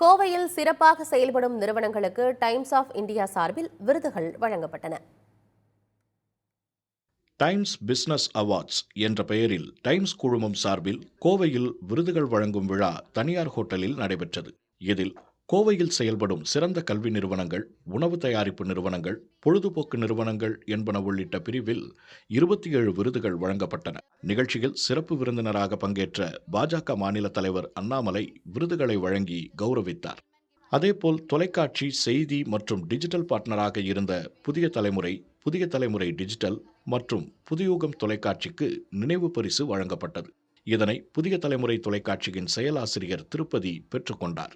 கோவையில் சிறப்பாக செயல்படும் நிறுவனங்களுக்கு டைம்ஸ் ஆஃப் இந்தியா சார்பில் விருதுகள் வழங்கப்பட்டன. டைம்ஸ் பிசினஸ் அவார்ட்ஸ் என்ற பெயரில் டைம்ஸ் குழுமம் சார்பில் கோவையில் விருதுகள் வழங்கும் விழா தனியார் ஹோட்டலில் நடைபெற்றது. இதில் கோவையில் செயல்படும் சிறந்த கல்வி நிறுவனங்கள், உணவு தயாரிப்பு நிறுவனங்கள், பொழுதுபோக்கு நிறுவனங்கள் என்பன உள்ளிட்ட பிரிவில் 27 விருதுகள் வழங்கப்பட்டன. நிகழ்ச்சியில் சிறப்பு விருந்தினராக பங்கேற்ற பாஜக மாநில தலைவர் அண்ணாமலை விருதுகளை வழங்கி கௌரவித்தார். அதேபோல் தொலைக்காட்சி, செய்தி மற்றும் டிஜிட்டல் பார்ட்னராக இருந்த புதிய தலைமுறை டிஜிட்டல் மற்றும் புதுயுகம் தொலைக்காட்சிக்கு நினைவு பரிசு வழங்கப்பட்டது. இதனை புதிய தலைமுறை தொலைக்காட்சியின் செயலாசிரியர் திருப்பதி பெற்றுக்கொண்டார்.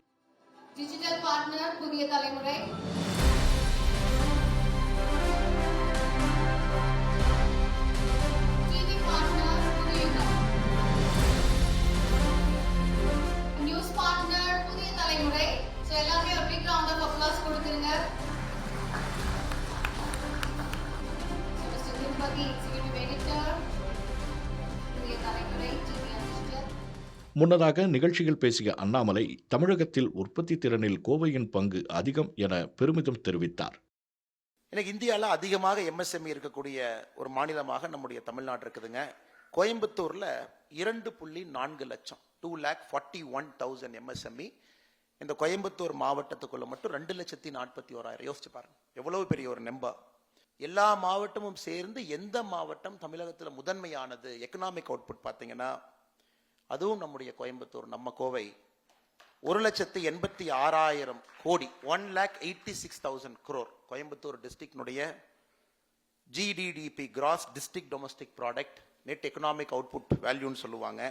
டிஜிட்டல் பார்ட்னர் புதிய தலைமுறை, TV partner Puthuyugam, news partner புதிய தலைமுறை. ஸோ எல்லாமே ஒரு பிக் ரவுண்ட் ஆஃப் அப்ளாஸ் கொடுத்துருங்க. மிஸ்டர் திருப்பதி, எக்ஸிகியூட்டிவ் எடிட்டர், புதிய தலைமுறை, டிவி அண்ட் டிஜிட்டல். முன்னதாக நிகழ்ச்சியில் பேசிய அண்ணாமலை தமிழகத்தில் உற்பத்தி திறனில் கோவையின் பங்கு அதிகம் என பெருமிதம் தெரிவித்தார். எனக்கு இந்தியாவில் அதிகமாக எம்எஸ்எம்இ இருக்கக்கூடிய ஒரு மாநிலமாக நம்முடைய தமிழ்நாடு இருக்குதுங்க. கோயம்புத்தூர்ல 2.4 லட்சம் 2,41,000 எம்எஸ்எம்இ. இந்த கோயம்புத்தூர் மாவட்டத்துக்குள்ள மட்டும் 2,41,000. யோசிச்சு பாருங்க எவ்வளவு பெரிய ஒரு நம்பர். எல்லா மாவட்டமும் சேர்ந்து எந்த மாவட்டம் தமிழகத்தில் முதன்மையானது எக்கனாமிக் அவுட்புட் பார்த்தீங்கன்னா அதுவும் நம்முடைய கோயம்புத்தூர், நம்ம கோவை. 1,86,000 கோடி, 1,86,000 crore. கோயம்புத்தூர் டிஸ்ட்ரிக்டினுடைய GDDP, gross district domestic product, net economic output வேல்யூன்னு சொல்லுவாங்க.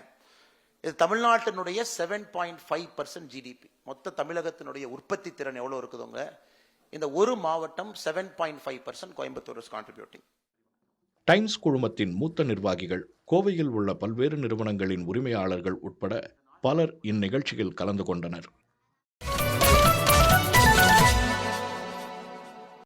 இது தமிழ்நாட்டினுடைய 7.5% ஜிடிபி. மொத்த தமிழகத்தினுடைய உற்பத்தி திறன் எவ்வளோ இருக்குதுங்க? இந்த ஒரு மாவட்டம் 7.5% கோயம்புத்தூர் இஸ் கான்ட்ரிபியூட்டிங். டைம்ஸ் குழுமத்தின் மூத்த நிர்வாகிகள், கோவையில் உள்ள பல்வேறு நிறுவனங்களின் உரிமையாளர்கள் உட்பட பலர் இந்நிகழ்ச்சியில் கலந்து கொண்டனர்.